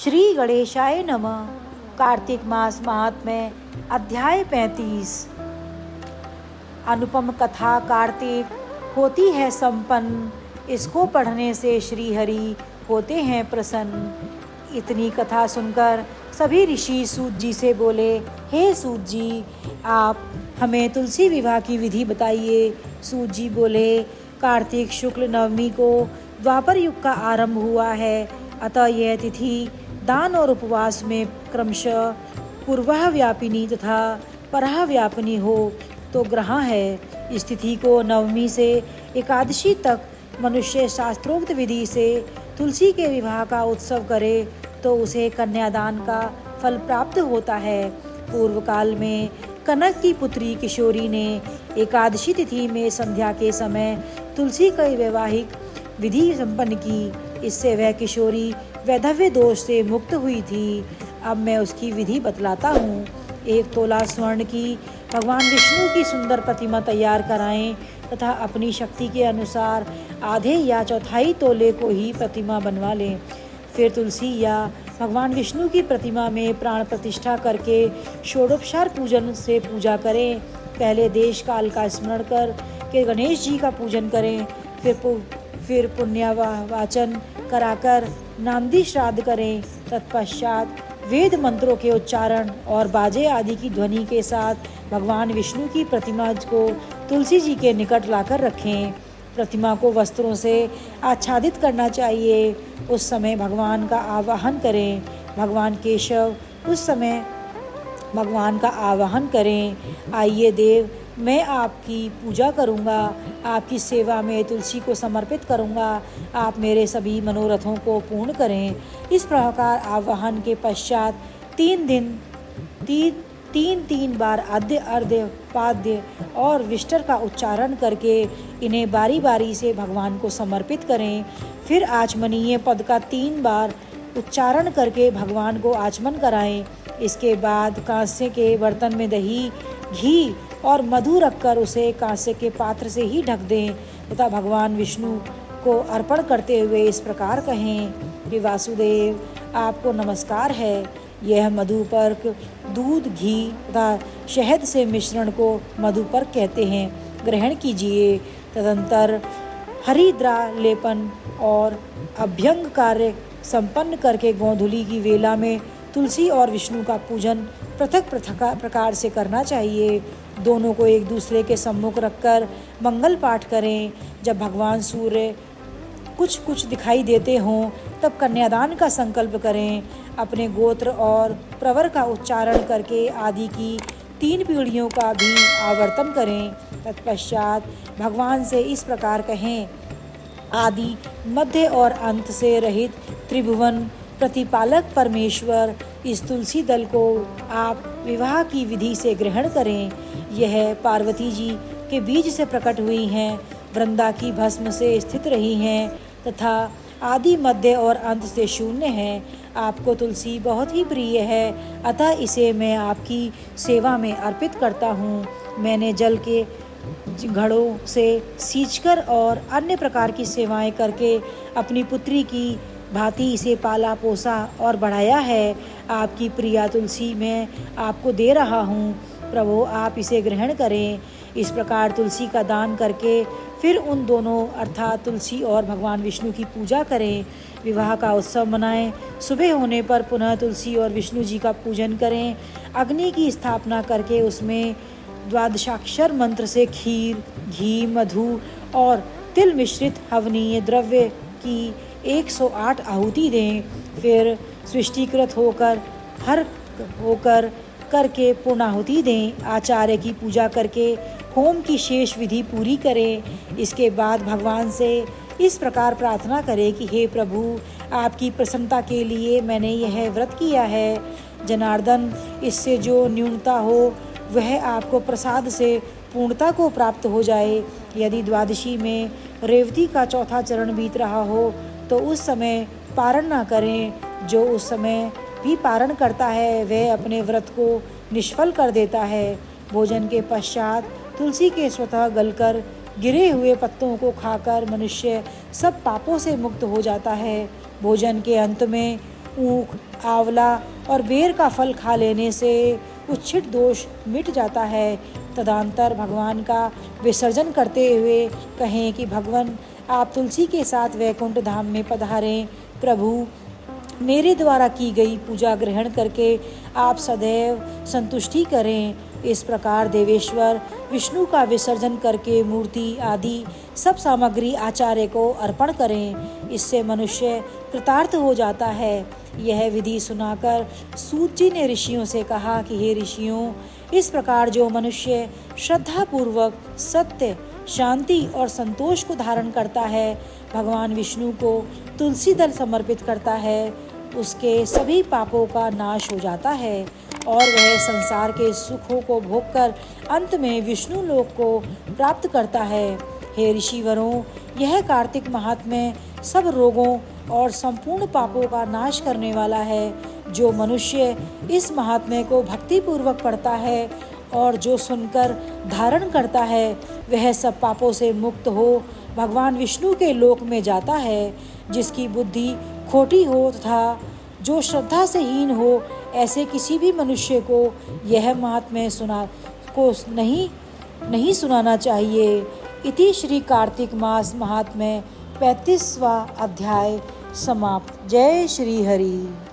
श्री गणेशाय नमः। कार्तिक मास महात्म्य अध्याय 35। अनुपम कथा कार्तिक होती है संपन्न, इसको पढ़ने से श्री हरि होते हैं प्रसन्न। इतनी कथा सुनकर सभी ऋषि सूत जी से बोले, हे सूत जी, आप हमें तुलसी विवाह की विधि बताइए। सूत जी बोले, कार्तिक शुक्ल नवमी को द्वापर युग का आरंभ हुआ है, अतः यह तिथि दान और उपवास में क्रमशः पूर्वः व्यापिनी तथा परः व्यापिनी हो तो ग्रह है। इस तिथि को नवमी से एकादशी तक मनुष्य शास्त्रोक्त विधि से तुलसी के विवाह का उत्सव करे तो उसे कन्यादान का फल प्राप्त होता है। पूर्व काल में कनक की पुत्री किशोरी ने एकादशी तिथि में संध्या के समय तुलसी का वैवाहिक विधि संपन्न की। इससे वह किशोरी वैधव्य दोष से मुक्त हुई थी। अब मैं उसकी विधि बतलाता हूँ। 1 तोला स्वर्ण की भगवान विष्णु की सुंदर प्रतिमा तैयार कराएं तथा अपनी शक्ति के अनुसार आधे या चौथाई तोले को ही प्रतिमा बनवा लें। फिर तुलसी या भगवान विष्णु की प्रतिमा में प्राण प्रतिष्ठा करके षोडोपचार पूजन से पूजा करें। पहले देश काल का स्मरण कर के गणेश जी का पूजन करें। फिर पुण्यवाचन कराकर नामदी श्राद्ध करें। तत्पश्चात वेद मंत्रों के उच्चारण और बाजे आदि की ध्वनि के साथ भगवान विष्णु की प्रतिमा को तुलसी जी के निकट लाकर रखें। प्रतिमा को वस्त्रों से आच्छादित करना चाहिए। उस समय भगवान का आवाहन करें। भगवान केशव उस समय भगवान का आवाहन करें, आइए देव, मैं आपकी पूजा करूंगा, आपकी सेवा में तुलसी को समर्पित करूंगा, आप मेरे सभी मनोरथों को पूर्ण करें। इस प्रकार आवाहन के पश्चात 3 दिन तीन बार आद्य अर्ध्य पाद्य और विष्टर का उच्चारण करके इन्हें बारी बारी से भगवान को समर्पित करें। फिर आचमनीय पद का 3 बार उच्चारण करके भगवान को आचमन कराएं। इसके बाद कांसे के बर्तन में दही, घी और मधु रखकर उसे कांसे के पात्र से ही ढक दें तथा भगवान विष्णु को अर्पण करते हुए इस प्रकार कहें कि वासुदेव, आपको नमस्कार है। यह मधुपर्क दूध, घी तथा शहद से मिश्रण को मधुपर्क कहते हैं, ग्रहण कीजिए। तदंतर हरिद्रा लेपन और अभ्यंग कार्य संपन्न करके गोधूली की वेला में तुलसी और विष्णु का पूजन पृथक पृथक प्रकार से करना चाहिए। दोनों को एक दूसरे के सम्मुख रखकर मंगल पाठ करें। जब भगवान सूर्य कुछ दिखाई देते हों तब कन्यादान का संकल्प करें। अपने गोत्र और प्रवर का उच्चारण करके आदि की 3 पीढ़ियों का भी आवर्तन करें। तत्पश्चात भगवान से इस प्रकार कहें, आदि मध्य और अंत से रहित त्रिभुवन प्रतिपालक परमेश्वर, इस तुलसी दल को आप विवाह की विधि से ग्रहण करें। यह पार्वती जी के बीज से प्रकट हुई हैं, वृंदा की भस्म से स्थित रही हैं तथा आदि मध्य और अंत से शून्य है। आपको तुलसी बहुत ही प्रिय है, अतः इसे मैं आपकी सेवा में अर्पित करता हूँ। मैंने जल के घड़ों से सींचकर और अन्य प्रकार की सेवाएं करके अपनी पुत्री की भांति इसे पाला पोसा और बढ़ाया है। आपकी प्रिया तुलसी मैं आपको दे रहा हूँ, प्रभु आप इसे ग्रहण करें। इस प्रकार तुलसी का दान करके फिर उन दोनों अर्थात तुलसी और भगवान विष्णु की पूजा करें। विवाह का उत्सव मनाएं। सुबह होने पर पुनः तुलसी और विष्णु जी का पूजन करें। अग्नि की स्थापना करके उसमें द्वादशाक्षर मंत्र से खीर, घी, मधु और तिल मिश्रित हवनीय द्रव्य की 108 आहुति दें। फिर सृष्टिकृत होकर हर होकर करके पूर्णाहुति दें। आचार्य की पूजा करके होम की शेष विधि पूरी करें। इसके बाद भगवान से इस प्रकार प्रार्थना करें कि हे प्रभु, आपकी प्रसन्नता के लिए मैंने यह व्रत किया है। जनार्दन, इससे जो न्यूनता हो वह आपको प्रसाद से पूर्णता को प्राप्त हो जाए। यदि द्वादशी में रेवती का 4था चरण बीत रहा हो तो उस समय पारण न करें। जो उस समय भी पारण करता है वह अपने व्रत को निष्फल कर देता है। भोजन के पश्चात तुलसी के स्वतः गलकर गिरे हुए पत्तों को खाकर मनुष्य सब पापों से मुक्त हो जाता है। भोजन के अंत में ऊख, आंवला और बेर का फल खा लेने से उच्छिष्ट दोष मिट जाता है। तदंतर भगवान का विसर्जन करते हुए कहें कि भगवान आप तुलसी के साथ वैकुंठ धाम में पधारें। प्रभु, मेरे द्वारा की गई पूजा ग्रहण करके आप सदैव संतुष्टि करें। इस प्रकार देवेश्वर विष्णु का विसर्जन करके मूर्ति आदि सब सामग्री आचार्य को अर्पण करें। इससे मनुष्य कृतार्थ हो जाता है। यह विधि सुनाकर सूत जी ने ऋषियों से कहा कि हे ऋषियों, इस प्रकार जो मनुष्य श्रद्धापूर्वक सत्य, शांति और संतोष को धारण करता है, भगवान विष्णु को तुलसी दल समर्पित करता है, उसके सभी पापों का नाश हो जाता है और वह संसार के सुखों को भोगकर अंत में विष्णु लोक को प्राप्त करता है। हे ऋषिवरों, यह कार्तिक महात्म्य सब रोगों और संपूर्ण पापों का नाश करने वाला है। जो मनुष्य इस महात्म्य को भक्तिपूर्वक पढ़ता है और जो सुनकर धारण करता है, वह सब पापों से मुक्त हो भगवान विष्णु के लोक में जाता है। जिसकी बुद्धि खोटी हो तथा जो श्रद्धा से हीन हो, ऐसे किसी भी मनुष्य को यह महात्म्य नहीं सुनाना चाहिए। इति श्री कार्तिक मास महात्म्य 35वां अध्याय समाप्त। जय श्री हरि।